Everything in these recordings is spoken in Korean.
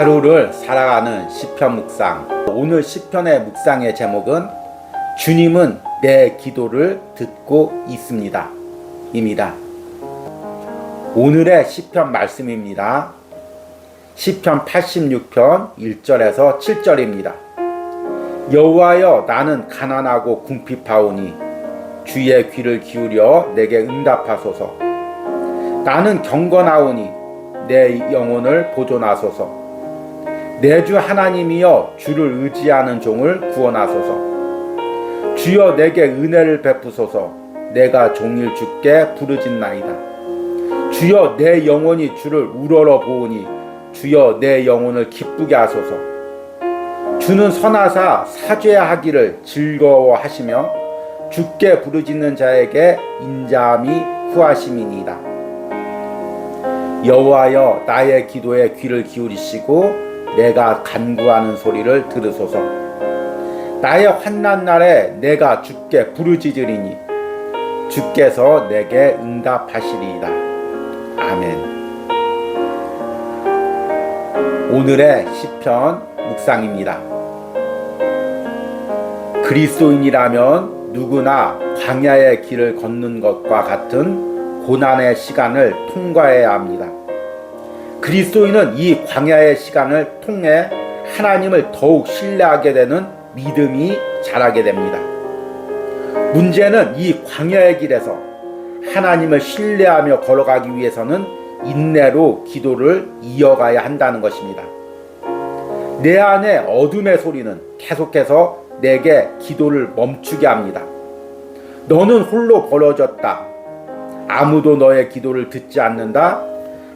하루를 살아가는 시편 묵상. 오늘 시편의 묵상의 제목은 주님은 내 기도를 듣고 있습니다 입니다. 오늘의 시편 말씀입니다. 시편 86편 1절에서 7절입니다. 여호와여, 나는 가난하고 궁핍하오니 주의 귀를 기울여 내게 응답하소서. 나는 경건하오니 내 영혼을 보존하소서. 내 주 하나님이여, 주를 의지하는 종을 구원하소서. 주여, 내게 은혜를 베푸소서. 내가 종일 주께 부르짖나이다. 주여, 내 영혼이 주를 우러러 보오니 주여, 내 영혼을 기쁘게 하소서. 주는 선하사 사죄하기를 즐거워하시며 주께 부르짖는 자에게 인자함이 후하심이니이다. 여호와여, 나의 기도에 귀를 기울이시고 내가 간구하는 소리를 들으소서. 나의 환난 날에 내가 주께 부르짖으리니 주께서 내게 응답하시리이다. 아멘. 오늘의 시편 묵상입니다. 그리스도인이라면 누구나 광야의 길을 걷는 것과 같은 고난의 시간을 통과해야 합니다. 그리스도인은 이 광야의 시간을 통해 하나님을 더욱 신뢰하게 되는 믿음이 자라게 됩니다. 문제는 이 광야의 길에서 하나님을 신뢰하며 걸어가기 위해서는 인내로 기도를 이어가야 한다는 것입니다. 내 안에 어둠의 소리는 계속해서 내게 기도를 멈추게 합니다. 너는 홀로 벌어졌다. 아무도 너의 기도를 듣지 않는다.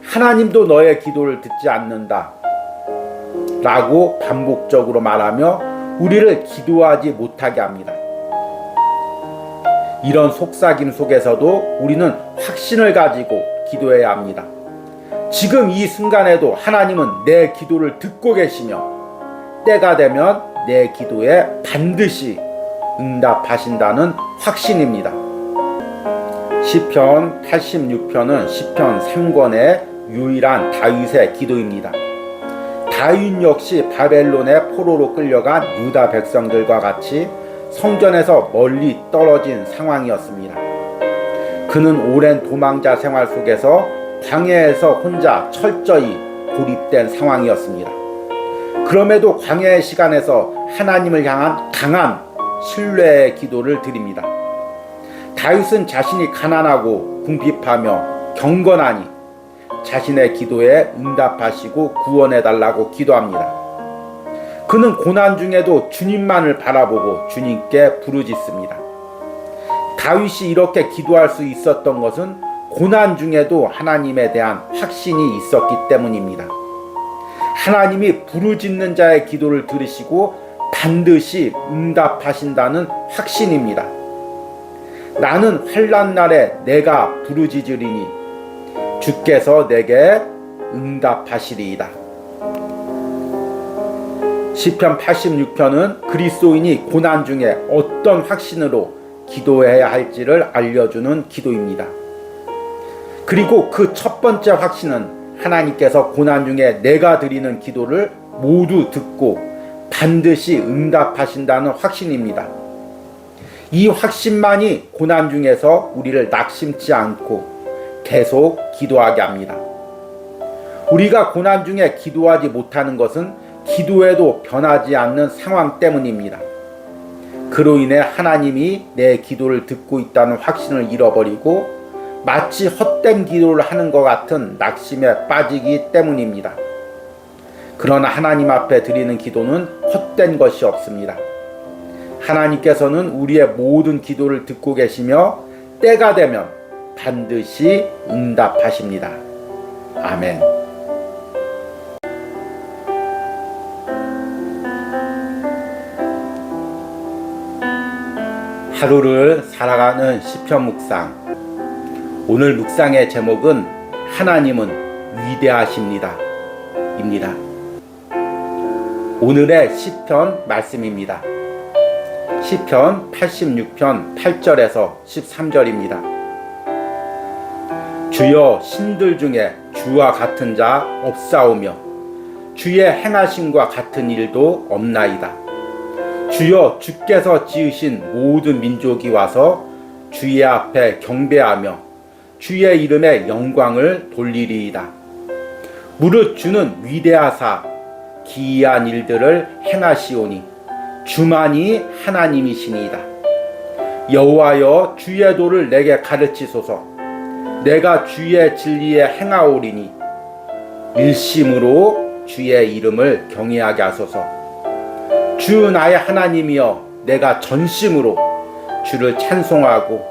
하나님도 너의 기도를 듣지 않는다. 라고 반복적으로 말하며 우리를 기도하지 못하게 합니다. 이런 속삭임 속에서도 우리는 확신을 가지고 기도해야 합니다. 지금 이 순간에도 하나님은 내 기도를 듣고 계시며 때가 되면 내 기도에 반드시 응답하신다는 확신입니다. 시편 86편은 시편 3권의 유일한 다윗의 기도입니다. 다윗 역시 바벨론의 포로로 끌려간 유다 백성들과 같이 성전에서 멀리 떨어진 상황이었습니다. 그는 오랜 도망자 생활 속에서 광야에서 혼자 철저히 고립된 상황이었습니다. 그럼에도 광야의 시간에서 하나님을 향한 강한 신뢰의 기도를 드립니다. 다윗은 자신이 가난하고 궁핍하며 경건하니 자신의 기도에 응답하시고 구원해달라고 기도합니다. 그는 고난 중에도 주님만을 바라보고 주님께 부르짖습니다. 다윗이 이렇게 기도할 수 있었던 것은 고난 중에도 하나님에 대한 확신이 있었기 때문입니다. 하나님이 부르짖는 자의 기도를 들으시고 반드시 응답하신다는 확신입니다. 나는 환난 날에 내가 부르짖으리니 주께서 내게 응답하시리이다. 시편 86편은 그리스도인이 고난 중에 어떤 확신으로 기도해야 할지를 알려주는 기도입니다. 그리고 그 첫 번째 확신은 하나님께서 고난 중에 내가 드리는 기도를 모두 듣고 반드시 응답하신다는 확신입니다. 이 확신만이 고난 중에서 우리를 낙심치 않고 계속 기도하게 합니다. 우리가 고난 중에 기도하지 못하는 것은 기도해도 변하지 않는 상황 때문입니다. 그로 인해 하나님이 내 기도를 듣고 있다는 확신을 잃어버리고 마치 헛된 기도를 하는 것 같은 낙심에 빠지기 때문입니다. 그러나 하나님 앞에 드리는 기도는 헛된 것이 없습니다. 하나님께서는 우리의 모든 기도를 듣고 계시며 때가 되면 반드시 응답하십니다. 아멘. 하루를 살아가는 시편 묵상. 오늘 묵상의 제목은 하나님은 위대하십니다 입니다. 오늘의 시편 말씀입니다. 시편 86편 8절에서 13절입니다. 주여, 신들 중에 주와 같은 자 없사오며 주의 행하심과 같은 일도 없나이다. 주여, 주께서 지으신 모든 민족이 와서 주의 앞에 경배하며 주의 이름의 영광을 돌리리이다. 무릇 주는 위대하사 기이한 일들을 행하시오니 주만이 하나님이시니이다. 여호와여, 주의 도를 내게 가르치소서. 내가 주의 진리에 행하오리니 일심으로 주의 이름을 경외하게 하소서. 주 나의 하나님이여, 내가 전심으로 주를 찬송하고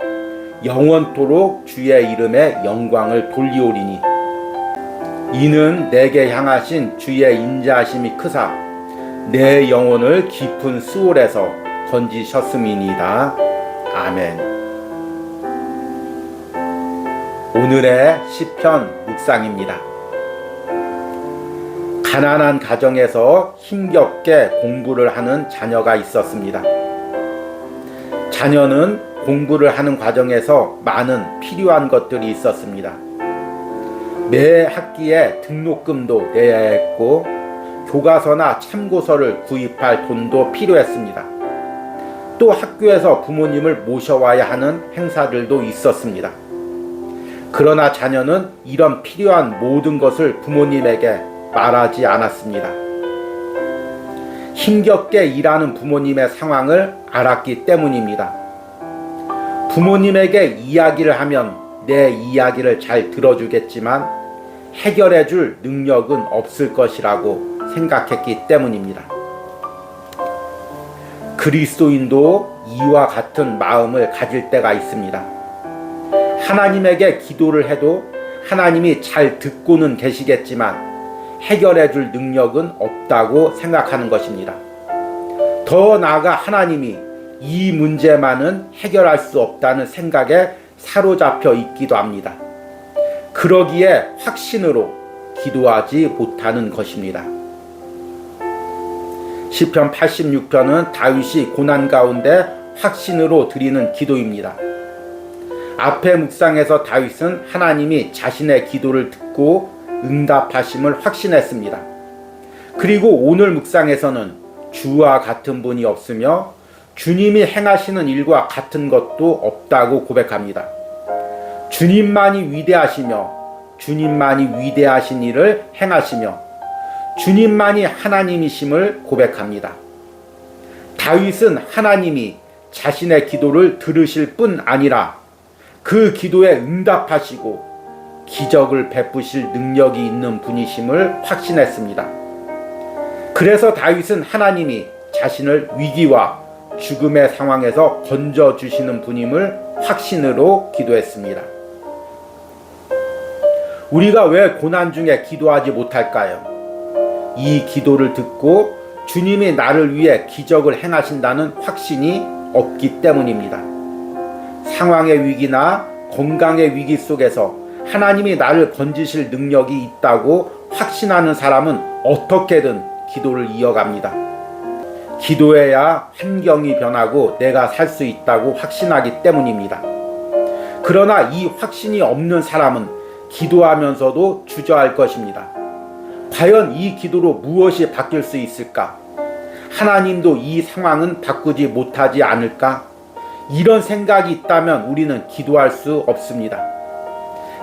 영원토록 주의 이름의 영광을 돌리오리니 이는 내게 향하신 주의 인자하심이 크사 내 영혼을 깊은 수월에서 건지셨음이니이다. 아멘. 오늘의 시편 묵상입니다. 가난한 가정에서 힘겹게 공부를 하는 자녀가 있었습니다. 자녀는 공부를 하는 과정에서 많은 필요한 것들이 있었습니다. 매 학기에 등록금도 내야 했고 교과서나 참고서를 구입할 돈도 필요했습니다. 또 학교에서 부모님을 모셔와야 하는 행사들도 있었습니다. 그러나 자녀는 이런 필요한 모든 것을 부모님에게 말하지 않았습니다. 힘겹게 일하는 부모님의 상황을 알았기 때문입니다. 부모님에게 이야기를 하면 내 이야기를 잘 들어주겠지만 해결해 줄 능력은 없을 것이라고 생각했기 때문입니다. 그리스도인도 이와 같은 마음을 가질 때가 있습니다. 하나님에게 기도를 해도 하나님이 잘 듣고는 계시겠지만 해결해 줄 능력은 없다고 생각하는 것입니다. 더 나아가 하나님이 이 문제만은 해결할 수 없다는 생각에 사로잡혀 있기도 합니다. 그러기에 확신으로 기도하지 못하는 것입니다. 시편 86편은 다윗이 고난 가운데 확신으로 드리는 기도입니다. 앞의 묵상에서 다윗은 하나님이 자신의 기도를 듣고 응답하심을 확신했습니다. 그리고 오늘 묵상에서는 주와 같은 분이 없으며 주님이 행하시는 일과 같은 것도 없다고 고백합니다. 주님만이 위대하시며 주님만이 위대하신 일을 행하시며 주님만이 하나님이심을 고백합니다. 다윗은 하나님이 자신의 기도를 들으실 뿐 아니라 그 기도에 응답하시고 기적을 베푸실 능력이 있는 분이심을 확신했습니다. 그래서 다윗은 하나님이 자신을 위기와 죽음의 상황에서 건져주시는 분임을 확신으로 기도했습니다. 우리가 왜 고난 중에 기도하지 못할까요? 이 기도를 듣고 주님이 나를 위해 기적을 행하신다는 확신이 없기 때문입니다. 상황의 위기나 건강의 위기 속에서 하나님이 나를 건지실 능력이 있다고 확신하는 사람은 어떻게든 기도를 이어갑니다. 기도해야 환경이 변하고 내가 살 수 있다고 확신하기 때문입니다. 그러나 이 확신이 없는 사람은 기도하면서도 주저할 것입니다. 과연 이 기도로 무엇이 바뀔 수 있을까? 하나님도 이 상황은 바꾸지 못하지 않을까? 이런 생각이 있다면 우리는 기도할 수 없습니다.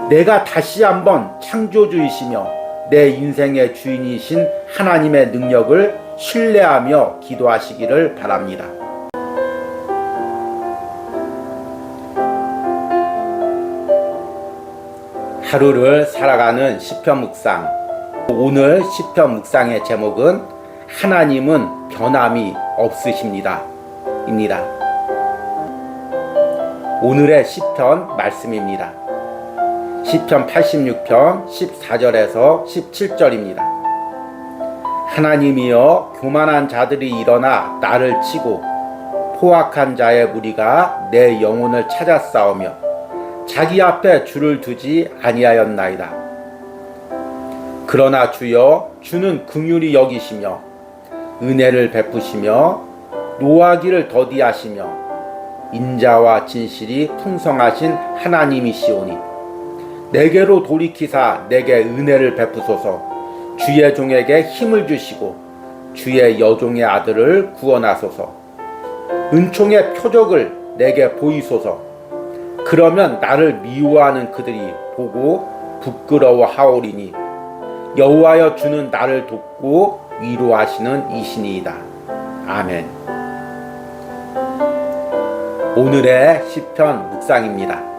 내가 다시 한번 창조주이시며 내 인생의 주인이신 하나님의 능력을 신뢰하며 기도하시기를 바랍니다. 하루를 살아가는 시편 묵상. 오늘 시편 묵상의 제목은 하나님은 변함이 없으십니다 입니다. 오늘의 시편 말씀입니다. 시편 86편 14절에서 17절입니다. 하나님이여, 교만한 자들이 일어나 나를 치고 포악한 자의 무리가 내 영혼을 찾아 싸우며 자기 앞에 주를 두지 아니하였나이다. 그러나 주여, 주는 긍휼히 여기시며 은혜를 베푸시며 노하기를 더디하시며 인자와 진실이 풍성하신 하나님이시오니 내게로 돌이키사 내게 은혜를 베푸소서. 주의 종에게 힘을 주시고 주의 여종의 아들을 구원하소서. 은총의 표적을 내게 보이소서. 그러면 나를 미워하는 그들이 보고 부끄러워하오리니 여호와여 주는 나를 돕고 위로하시는 이시니이다. 아멘. 오늘의 시편 묵상입니다.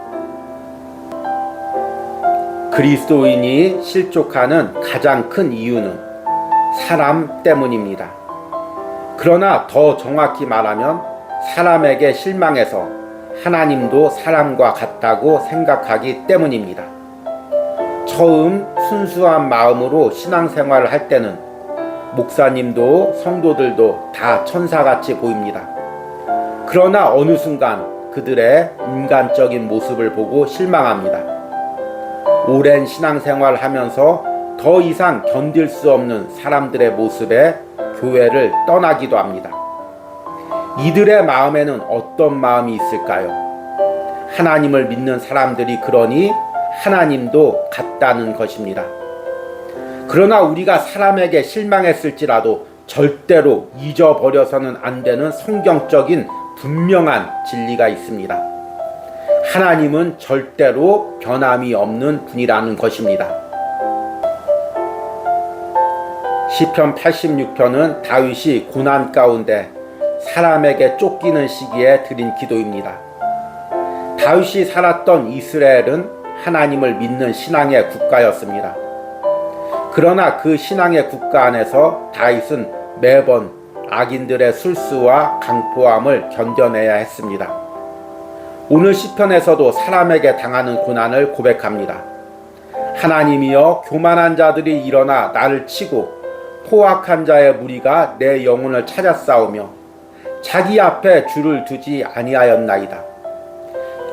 그리스도인이 실족하는 가장 큰 이유는 사람 때문입니다. 그러나 더 정확히 말하면 사람에게 실망해서 하나님도 사람과 같다고 생각하기 때문입니다. 처음 순수한 마음으로 신앙생활을 할 때는 목사님도 성도들도 다 천사같이 보입니다. 그러나 어느 순간 그들의 인간적인 모습을 보고 실망합니다. 오랜 신앙생활을 하면서 더 이상 견딜 수 없는 사람들의 모습에 교회를 떠나기도 합니다. 이들의 마음에는 어떤 마음이 있을까요? 하나님을 믿는 사람들이 그러니 하나님도 같다는 것입니다. 그러나 우리가 사람에게 실망했을지라도 절대로 잊어버려서는 안 되는 성경적인 분명한 진리가 있습니다. 하나님은 절대로 변함이 없는 분이라는 것입니다. 시편 86편은 다윗이 고난 가운데 사람에게 쫓기는 시기에 드린 기도입니다. 다윗이 살았던 이스라엘은 하나님을 믿는 신앙의 국가였습니다. 그러나 그 신앙의 국가 안에서 다윗은 매번 악인들의 술수와 강포함을 견뎌내야 했습니다. 오늘 시편에서도 사람에게 당하는 고난을 고백합니다. 하나님이여 교만한 자들이 일어나 나를 치고 포악한 자의 무리가 내 영혼을 찾아 싸우며 자기 앞에 줄을 두지 아니하였나이다.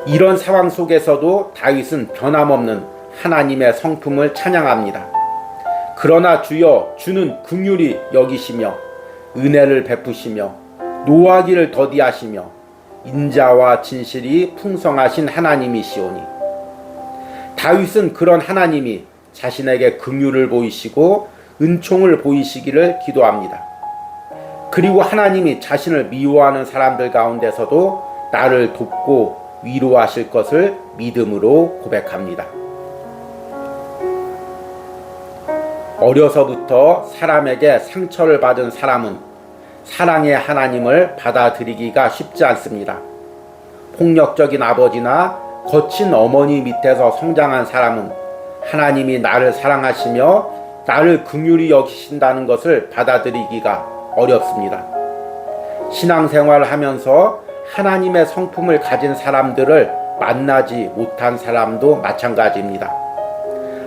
이런 상황 속에서도 다윗은 변함없는 하나님의 성품을 찬양합니다. 그러나 주여 주는 긍휼히 여기시며 은혜를 베푸시며 노하기를 더디하시며 인자와 진실이 풍성하신 하나님이시오니 다윗은 그런 하나님이 자신에게 긍휼을 보이시고 은총을 보이시기를 기도합니다. 그리고 하나님이 자신을 미워하는 사람들 가운데서도 나를 돕고 위로하실 것을 믿음으로 고백합니다. 어려서부터 사람에게 상처를 받은 사람은 사랑의 하나님을 받아들이기가 쉽지 않습니다. 폭력적인 아버지나 거친 어머니 밑에서 성장한 사람은 하나님이 나를 사랑하시며 나를 긍휼히 여기신다는 것을 받아들이기가 어렵습니다. 신앙생활을 하면서 하나님의 성품을 가진 사람들을 만나지 못한 사람도 마찬가지입니다.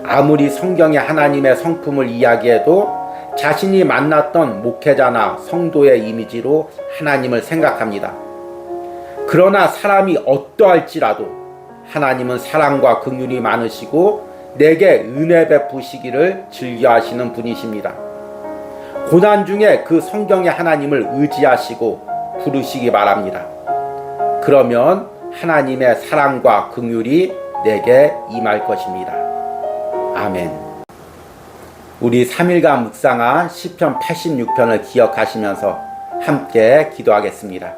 아무리 성경에 하나님의 성품을 이야기해도 자신이 만났던 목회자나 성도의 이미지로 하나님을 생각합니다. 그러나 사람이 어떠할지라도 하나님은 사랑과 긍휼이 많으시고 내게 은혜 베푸시기를 즐겨하시는 분이십니다. 고난 중에 그 성경의 하나님을 의지하시고 부르시기 바랍니다. 그러면 하나님의 사랑과 긍휼이 내게 임할 것입니다. 아멘. 우리 3일간 묵상한 시편 86편을 기억하시면서 함께 기도하겠습니다.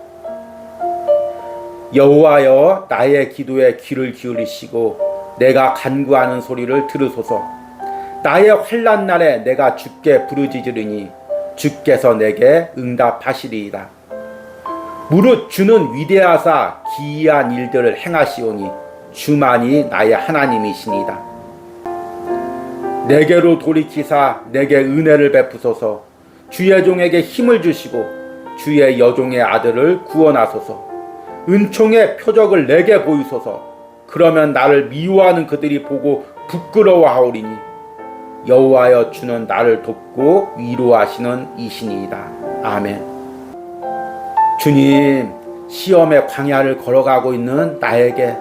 여호와여 나의 기도에 귀를 기울이시고 내가 간구하는 소리를 들으소서. 나의 환난 날에 내가 주께 부르짖으리니 주께서 내게 응답하시리이다. 무릇 주는 위대하사 기이한 일들을 행하시오니 주만이 나의 하나님이시니이다. 내게로 돌이키사 내게 은혜를 베푸소서. 주의 종에게 힘을 주시고 주의 여종의 아들을 구원하소서. 은총의 표적을 내게 보이소서. 그러면 나를 미워하는 그들이 보고 부끄러워하오리니 여호와여 주는 나를 돕고 위로하시는 이시니이다. 아멘. 주님, 시험의 광야를 걸어가고 있는 나에게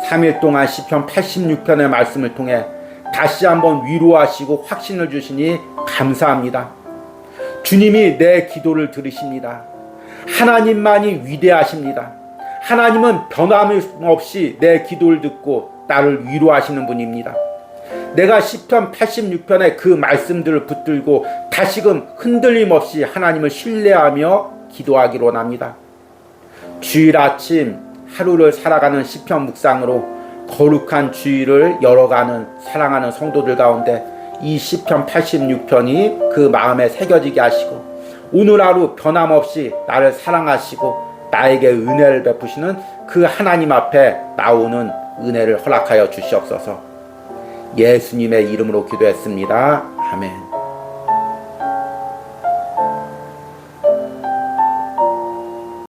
3일 동안 시편 86편의 말씀을 통해 다시 한번 위로하시고 확신을 주시니 감사합니다. 주님이 내 기도를 들으십니다. 하나님만이 위대하십니다. 하나님은 변함없이 내 기도를 듣고 나를 위로하시는 분입니다. 내가 시편 86편의 그 말씀들을 붙들고 다시금 흔들림 없이 하나님을 신뢰하며 기도하기로 원합니다. 주일 아침 하루를 살아가는 시편 묵상으로 거룩한 주일을 열어가는 사랑하는 성도들 가운데 이 시편 86편이 그 마음에 새겨지게 하시고 오늘 하루 변함없이 나를 사랑하시고 나에게 은혜를 베푸시는 그 하나님 앞에 나오는 은혜를 허락하여 주시옵소서. 예수님의 이름으로 기도했습니다. 아멘.